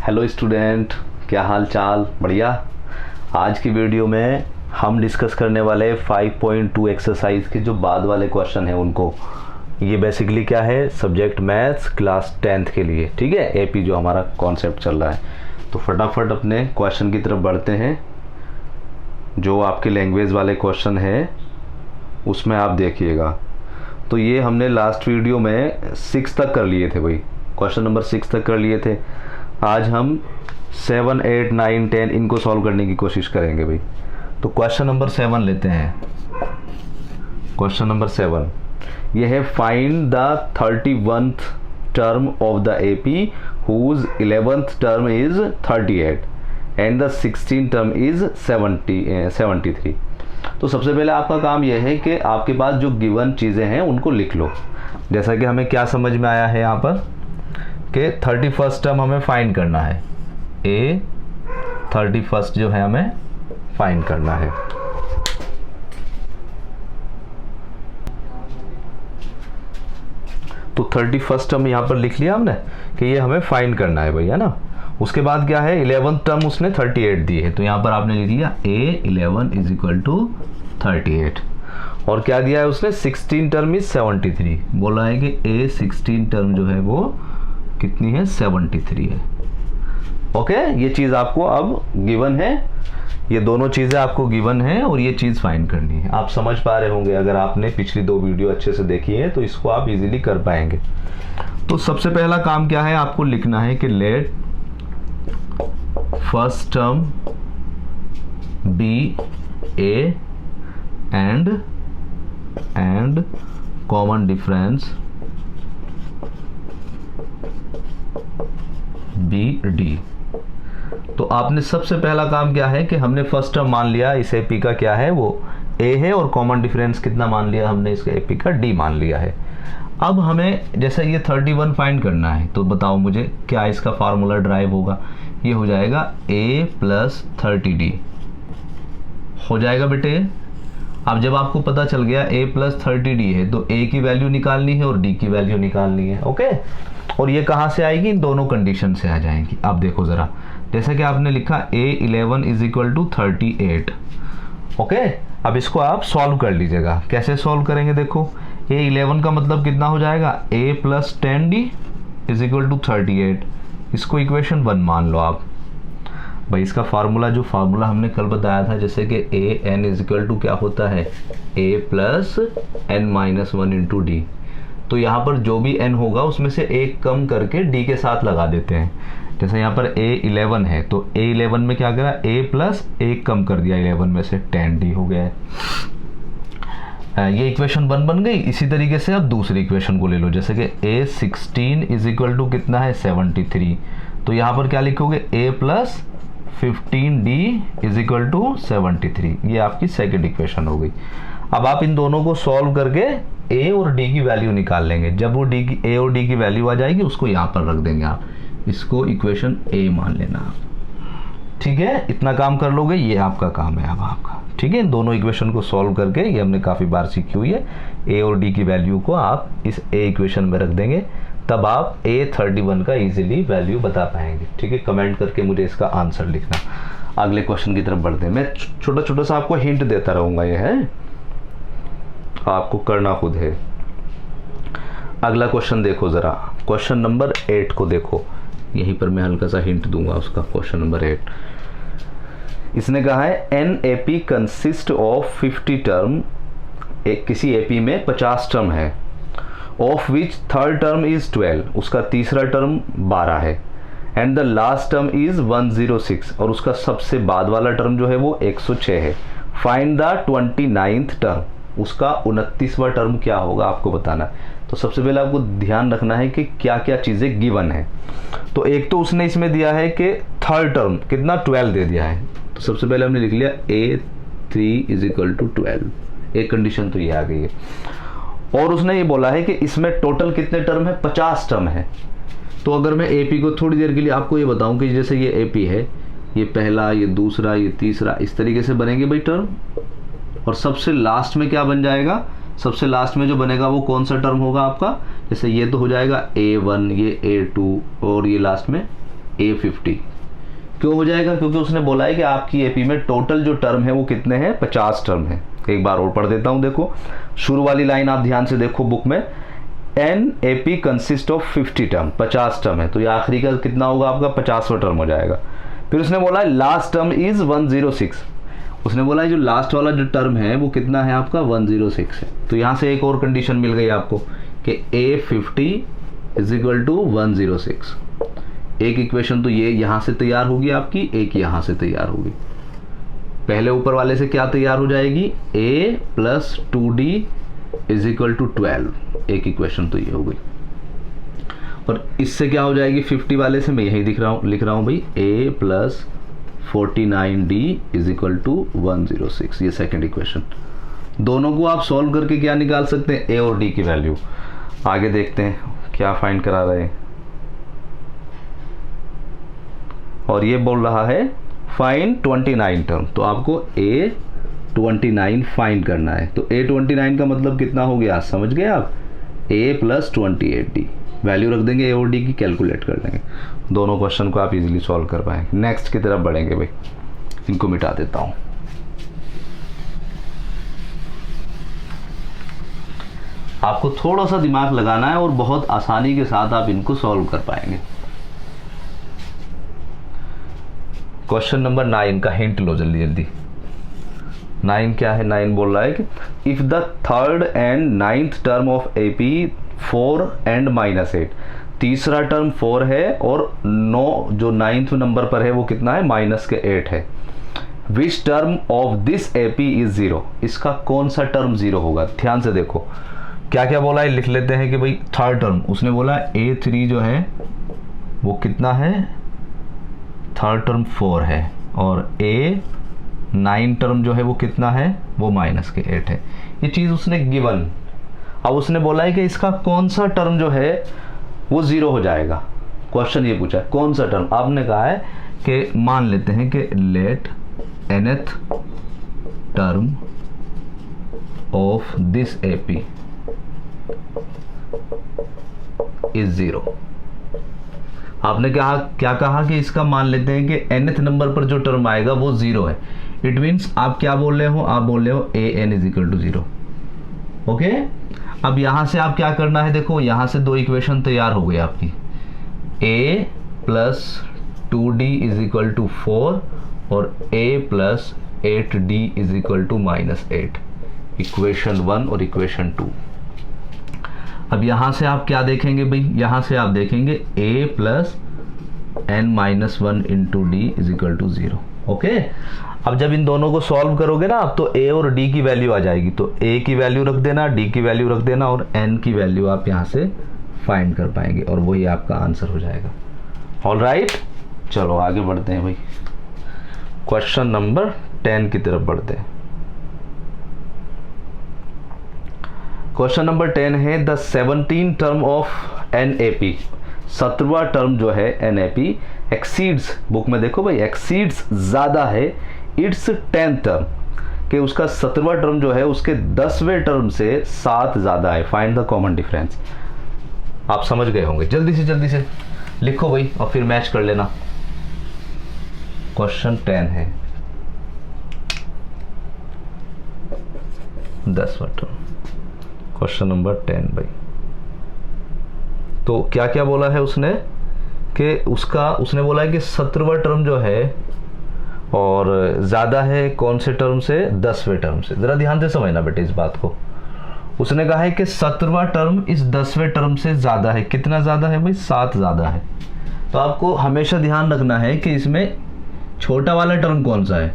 Hello student, क्या हाल चाल? बढ़िया। आज की वीडियो में हम डिस्कस करने वाले 5.2 एक्सरसाइज के जो बाद वाले क्वेश्चन हैं उनको। ये बेसिकली क्या है, सब्जेक्ट मैथ्स क्लास 10th के लिए, ठीक है, एपी जो हमारा कॉन्सेप्ट चल रहा है। तो फटाफट अपने क्वेश्चन की तरफ बढ़ते हैं। जो आपके लैंग्वेज वाले क्वेश्चन है उसमें आप देखिएगा। तो ये हमने लास्ट वीडियो में 6 तक कर लिए थे भाई, क्वेश्चन नंबर 6 तक कर लिए थे। आज हम 7, 8, 9, 10 इनको सॉल्व करने की कोशिश करेंगे भाई। तो क्वेश्चन नंबर 7 लेते हैं। क्वेश्चन नंबर 7 ये है, find the 31th term of the AP whose 11th term is 38 and the 16th term is 73। तो सबसे पहले आपका काम यह है कि आपके पास जो गिवन चीज़ें हैं उनको लिख लो। जैसा कि हमें क्या समझ में आया है यहाँ पर कि 31st टर्म हमें फाइंड करना है। ए 31st जो है हमें फाइंड करना है। तो 31st टर्म यहाँ पर लिख लिया हमने कि ये हमें फाइंड करना है भाई, है ना। उसके बाद क्या है, 11th टर्म उसने 38 दी है, तो यहाँ पर आपने लिख लिया A11 इज इक्वल टू 38। और क्या दिया है उसने, 16 टर्म इज 73। बोला है कि A16 टर्म जो है वो कितनी है, 73 है। ओके, ये चीज़ आपको अब गिवन है, ये दोनों चीज़ें आपको गिवन है और ये चीज़ फाइंड करनी है। आप समझ पा रहे होंगे, अगर आपने पिछली 2 वीडियो अच्छे से देखी है तो इसको आप इजीली कर पाएंगे। तो सबसे पहला काम क्या है, आपको लिखना है कि let first term be A and common difference be D. तो आपने सबसे पहला काम क्या है कि हमने फर्स्ट टर्म मान लिया इस एपी का क्या है, वो ए है, और कॉमन डिफरेंस कितना मान लिया हमने, इसके एपी का डी मान लिया है। अब हमें जैसे ये 31 फाइंड करना है, तो बताओ मुझे क्या इसका फार्मूला ड्राइव होगा। ये हो जाएगा a प्लस 30d हो जाएगा बेटे। अब जब आपको पता चल गया a प्लस 30d है तो a की वैल्यू निकालनी है और d की वैल्यू निकालनी है। ओके, और ये कहाँ से आएगी, इन दोनों कंडीशन से आ जाएंगी। अब देखो ज़रा, जैसे कि आपने लिखा A11 is equal to 38। Okay, अब इसको आप सॉल्व कर लीजिएगा। कैसे सॉल्व करेंगे, देखो A11 का मतलब कितना हो जाएगा, a plus 10d is equal to 38। इसको इक्वेशन 1 मान लो आप भाई। इसका फार्मूला जो फार्मूला हमने कल बताया था, जैसे कि a n is equal to क्या होता है, a plus n minus 1 into D. तो यहाँ पर जो भी n होगा उसमें से एक कम करके d के साथ लगा देते हैं। जैसे यहाँ पर A11 है तो A11 में क्या करा, a प्लस एक कम कर दिया 11 में से, 10d हो गया है। ये इक्वेशन 1 बन गई। इसी तरीके से अब दूसरी इक्वेशन को ले लो, जैसे कि A16 इज इक्वल टू कितना है, 73। तो यहाँ पर क्या लिखोगे, a plus 15d is equal to 73। ये आपकी सेकंड इक्वेशन हो गई। अब आप इन दोनों को सॉल्व करके a और d की वैल्यू निकाल लेंगे। जब वो a और d की वैल्यू आ जाएगी उसको यहाँ पर रख देंगे आप, इसको इक्वेशन a मान लेना आप। ठीक है, इतना काम कर लोगे, ये आपका काम है अब आपका। ठीक है, इन दोनों इक्वेशन को सॉल्व करके, ये हमने काफ़ी बार सीखी हुई है, a और d की वैल्यू को आप इस a इक्वेशन में रख देंगे, तब आप A31 का इजीली वैल्यू बता पाएंगे। ठीक है, कमेंट करके मुझे इसका आंसर लिखना। अगले क्वेश्चन की तरफ बढ़ते हैं। मैं छोटा छोटा सा आपको हिंट देता रहूँगा, ये है आपको करना खुद है। अगला क्वेश्चन देखो ज़रा, क्वेश्चन नंबर 8 को देखो, यहीं पर मैं हल्का सा हिंट दूंगा उसका। क्वेश्चन नंबर 8 इसने कहा है, an AP consist of 50 term. एक किसी एपी में 50 टर्म है, of which third term is 12, उसका तीसरा टर्म 12 है, and the last term is 106, और उसका सबसे बाद वाला टर्म जो है वो 106 है। फाइंड द 29th टर्म, उसका 29वां टर्म क्या होगा आपको बताना। तो सबसे पहले आपको ध्यान रखना है कि क्या क्या चीज़ें गिवन है। तो एक तो उसने इसमें दिया है कि थर्ड टर्म कितना, 12 दे दिया है। तो सबसे पहले हमने लिख लिया A3 इज इक्वल टू 12। एक कंडीशन तो ये आ गई है। और उसने ये बोला है कि इसमें टोटल कितने टर्म है, 50 टर्म है। तो अगर मैं AP को थोड़ी देर के लिए आपको ये बताऊं कि जैसे ये AP है, ये पहला, ये दूसरा, ये तीसरा, इस तरीके से बनेंगे भाई टर्म। और सबसे लास्ट में क्या बन जाएगा, सबसे लास्ट में जो बनेगा वो कौन सा टर्म होगा आपका, जैसे ये तो हो जाएगा A1, ये A2 और ये लास्ट में A50 क्यों हो जाएगा? क्योंकि उसने बोला है कि आपकी एपी में टोटल जो टर्म है वो कितने हैं? 50 टर्म है। एक बार और पढ़ देता हूं, देखो शुरू वाली लाइन आप ध्यान से देखो बुक में, an AP consist of 50 term, 50 term है, तो ये आखिरी का कितना होगा आपका? 50वां टर्म हो जाएगा। फिर उसने बोला है लास्ट टर्म इज 106, उसने बोला है जो लास्ट वाला जो टर्म है वो कितना है आपका? 106 है। तो यहाँ से एक और कंडीशन मिल गई आपको कि A50 इज इक्वल टू 106। एक इक्वेशन तो ये यहाँ से तैयार होगी आपकी, एक यहाँ से तैयार होगी। पहले ऊपर वाले से क्या तैयार हो जाएगी? A plus 2D is equal to 12, एक इक्वेशन तो ये हो गई। और इससे क्या हो जाएगी? 50 वाले से मैं यही लिख रहा हूँ भाई, A plus 49D is equal to 106, ये सेकेंड इक्वेशन। दोनों को आप सॉल्व करके क्या निकाल सकते हैं? A और D की वैल्यू। आगे देखते हैं क्या फाइंड करा रहे हैं। और ये बोल रहा है फाइंड 29 टर्म, तो आपको A29 फाइंड करना है। तो A29 का मतलब कितना हो गया? समझ गए आप? A प्लस 28D, वैल्यू रख देंगे A और D की, कैलकुलेट कर लेंगे। दोनों क्वेश्चन को आप इजीली सॉल्व कर पाएंगे। नेक्स्ट की तरफ बढ़ेंगे भाई, इनको मिटा देता हूं। आपको थोड़ा सा दिमाग लगाना है और बहुत आसानी के साथ आप इनको सॉल्व कर पाएंगे। क्वेश्चन नंबर 9 का हिंट लो जल्दी जल्दी। 9 क्या है? 9 बोल रहा है कि if the third and ninth term of AP 4 and -8, तीसरा टर्म 4 है और 9 जो 9th नंबर पर है वो कितना है? -8 है। Which term of this AP is 0, इसका कौन सा टर्म 0 होगा? ध्यान से देखो क्या क्या बोला है, लिख लेते हैं कि भाई थर्ड टर्म उसने बोला A3 जो है वो कितना है? थर्ड टर्म 4 है, और A9 टर्म जो है वो कितना है? वो -8 है। ये चीज़ उसने गिवन। अब उसने बोला है कि इसका कौन सा टर्म जो है वो 0 हो जाएगा। क्वेश्चन ये पूछा है कौन सा टर्म। आपने कहा है कि मान लेते हैं कि let nth term of this AP is 0। आपने क्या कहा कि इसका मान लेते हैं कि nth नंबर पर जो टर्म आएगा वो 0 है। इट मीन्स आप क्या बोल रहे हो? आप बोल रहे हो an is equal to 0। Okay, अब यहां से आप क्या करना है? देखो यहां से दो इक्वेशन तैयार हो गई आपकी, A plus 2D is equal to 4 और A plus 8D is equal to -8, equation 1 और इक्वेशन 2। अब यहां से आप क्या देखेंगे भाई? यहां से आप देखेंगे A प्लस n-1 into D is equal to 0। Okay, अब जब इन दोनों को सॉल्व करोगे ना आप, तो A और D की वैल्यू आ जाएगी। तो A की वैल्यू रख देना, D की वैल्यू रख देना और n की वैल्यू आप यहां से फाइंड कर पाएंगे और वही आपका आंसर हो जाएगा। ऑल राइट, चलो आगे बढ़ते हैं भाई, क्वेश्चन नंबर 10 की तरफ बढ़ते हैं। क्वेश्चन नंबर 10 है द 17 टर्म ऑफ NAP, 17वां टर्म जो है NAP एक्सीड्स, बुक में देखो भाई एक्सीड्स ज्यादा है इट्स 10th टर्म, कि उसका 17वां टर्म जो है उसके 10वें टर्म से 7 ज्यादा है। Find the common difference. आप समझ गए होंगे, जल्दी से लिखो भाई और फिर मैच कर लेना। क्वेश्चन 10 है 10वां टर्म, क्वेश्चन नंबर 10 भाई। तो क्या क्या बोला है उसने कि उसने बोला है कि 17वां टर्म जो है और ज़्यादा है कौन से टर्म से? 10वें टर्म से। ज़रा ध्यान से समझना बेटे इस बात को। उसने कहा है कि 17वां टर्म इस 10वें टर्म से ज़्यादा है। कितना ज़्यादा है भाई? 7 ज़्यादा है। तो आपको हमेशा ध्यान रखना है कि इसमें छोटा वाला टर्म कौन सा है।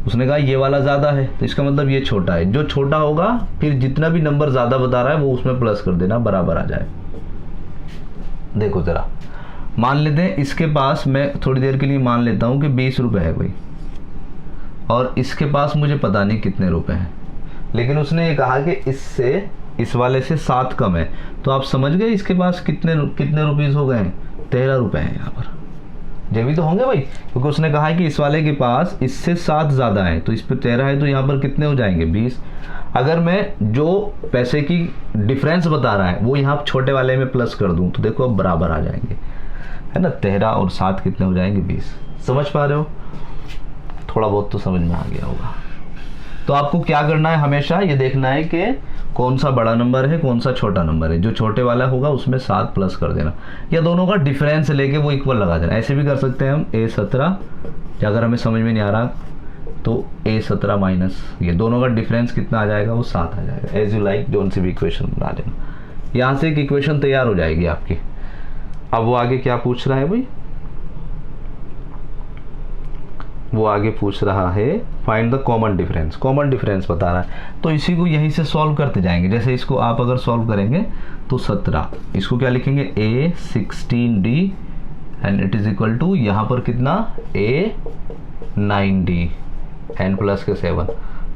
उसने कहा ये वाला ज़्यादा है, तो इसका मतलब ये छोटा है। जो छोटा होगा फिर जितना भी नंबर ज़्यादा बता रहा है वो उसमें प्लस कर देना, बराबर आ जाए। देखो ज़रा मान लेते हैं इसके पास, मैं थोड़ी देर के लिए मान लेता हूँ कि 20 रुपये है भाई, और इसके पास मुझे पता नहीं कितने रुपए हैं, लेकिन उसने ये कहा कि इससे इस वाले से 7 कम है। तो आप समझ गए इसके पास कितने रुपीज़ हो गए हैं? 13 रुपये हैं यहाँ पर। जब भी तो होंगे भाई, क्योंकि उसने कहा है कि इस वाले के पास इससे 7 ज़्यादा है, तो इस पर 13 है, तो यहाँ पर कितने हो जाएंगे? 20। अगर मैं जो पैसे की डिफरेंस बता रहा है वो यहाँ छोटे वाले में प्लस कर दूँ तो देखो अब बराबर आ जाएंगे। है ना, 13 और 7 कितने हो जाएंगे 20। समझ पा रहे हो, थोड़ा बहुत तो समझ में आ गया होगा। तो आपको क्या करना है, हमेशा ये देखना है कि कौन सा बड़ा नंबर है कौन सा छोटा नंबर है। जो छोटे वाला होगा उसमें 7 प्लस कर देना, या दोनों का डिफरेंस लेके वो इक्वल लगा देना। ऐसे भी कर सकते हैं हम A17, अगर हमें समझ में नहीं आ रहा तो A17 माइनस ये दोनों का डिफरेंस कितना आ जाएगा, वो 7 आ जाएगा। एज यू लाइक, जोन सी भी इक्वेशन बना लेना। यहाँ से एक इक्वेशन तैयार हो जाएगी आपकी। अब वो आगे क्या पूछ रहा है भाई, वो आगे पूछ रहा है find the common difference. Common difference बता रहा है, तो इसी को यहीं से सॉल्व करते जाएंगे। जैसे इसको आप अगर सॉल्व करेंगे तो 17, इसको क्या लिखेंगे A16D and it is equal to यहाँ पर कितना A9D n प्लस के 7।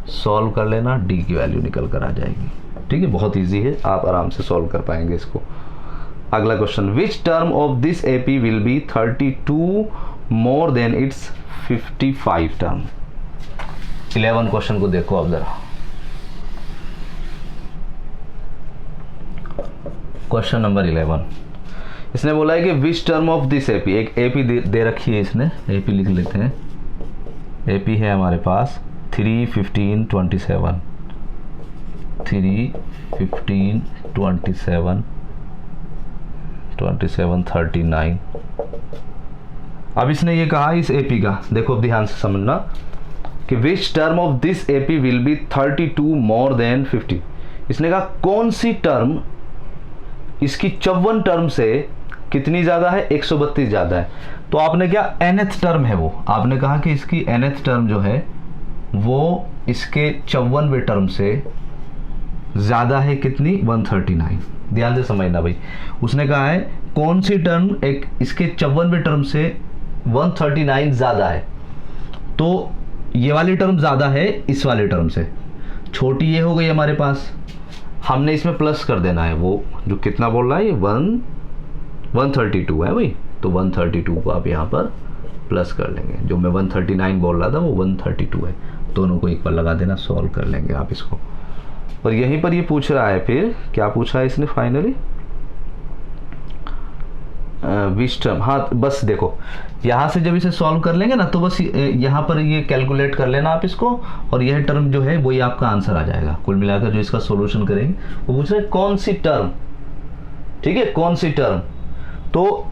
सॉल्व कर लेना, D की वैल्यू निकल कर आ जाएगी। ठीक है, बहुत ईजी है, आप आराम से सॉल्व कर पाएंगे इसको। अगला question, which term of this AP will be 32 more than it's 55 term. 11 question को देखो अब जरा। क्वेश्चन नंबर 11, इसने बोला है कि which term of this AP, एक AP दे रखी है इसने, AP लिख लेते हैं। AP है हमारे पास 3, 15, 27, 3, 15, 27, 27, 39। अब इसने ये कहा इस AP का, देखो अब ध्यान से समझना कि which term of this AP will be 32 more than 50। इसने कहा कौन सी टर्म इसकी 54 टर्म से कितनी ज्यादा है, 132 ज्यादा है। तो आपने क्या, nth टर्म है वो, आपने कहा कि इसकी nth टर्म जो है वो इसके 54वें टर्म से ज्यादा है कितनी, 139। ध्यान से समझना भाई, उसने कहा है कौन सी टर्म एक इसके 54वें टर्म से 139 ज्यादा है। तो ये वाली टर्म ज्यादा है इस वाले टर्म से, छोटी ये हो गई हमारे पास, हमने इसमें प्लस कर देना है। वो जो कितना बोल रहा है ये 132 है भाई, तो 132 को आप यहाँ पर प्लस कर लेंगे। जो मैं 139 बोल रहा था वो 132 है, दोनों को इक्वल लगा देना, सॉल्व कर लेंगे आप इसको। और यहीं पर ये पूछ रहा है, फिर क्या पूछा है इसने फाइनली, विच टर्म। हाँ बस देखो, यहाँ से जब इसे सॉल्व कर लेंगे ना तो बस यहाँ पर ये कैलकुलेट कर लेना आप इसको, और यह टर्म जो है वही आपका आंसर आ जाएगा। कुल मिलाकर जो इसका सॉल्यूशन करेंगे वो पूछ रहे हैं कौन सी टर्म, ठीक है, कौन सी टर्म। तो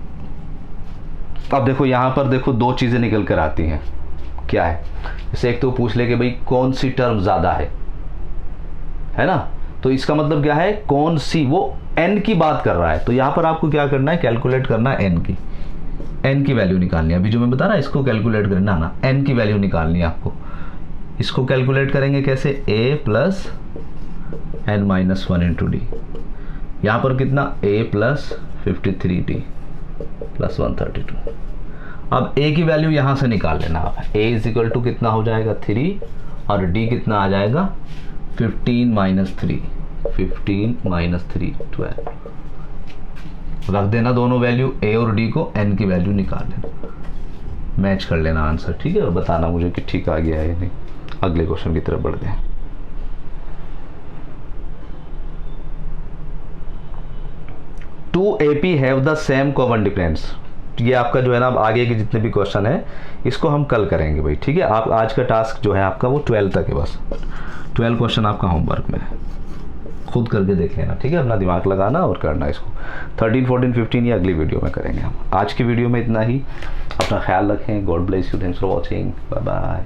अब देखो यहाँ पर देखो दो चीजें निकल कर आती हैं, क्या है, जैसे एक तो पूछ ले कि भाई कौन सी टर्म ज्यादा है ना, तो इसका मतलब क्या है, कौन सी, वो n की बात कर रहा है। तो यहाँ पर आपको क्या करना है, कैलकुलेट करना है n की वैल्यू निकालनी है। अभी जो मैं बता रहा इसको कैलकुलेट करना ना, n की वैल्यू निकालनी है आपको। इसको कैलकुलेट करेंगे कैसे, a plus n minus 1 into D. यहाँ पर कितना, a प्लस 53d प्लस 132। अब a की वैल्यू यहाँ से निकाल लेना आप। a इज इक्वल टू कितना हो जाएगा 3, और d कितना आ जाएगा 15 माइनस 3, 15 माइनस 3 12। रख देना दोनों वैल्यू, a और d को, n की वैल्यू निकाल लेना, मैच कर लेना आंसर। ठीक है, और बताना मुझे कि ठीक आ गया है या नहीं। अगले क्वेश्चन की तरफ बढ़ते हैं। To AP have the same common difference. ये आपका जो है ना, अब आगे के जितने भी क्वेश्चन है इसको हम कल करेंगे भाई। ठीक है, आप आज का टास्क जो है आपका वो 12 तक है, बस 12 क्वेश्चन आपका होमवर्क में है, खुद करके देख लेना। ठीक है, अपना दिमाग लगाना और करना इसको। 13, 14, 15 ये अगली वीडियो में करेंगे हम। आज की वीडियो में इतना ही, अपना ख्याल रखें। God bless you, thanks for watching, bye bye.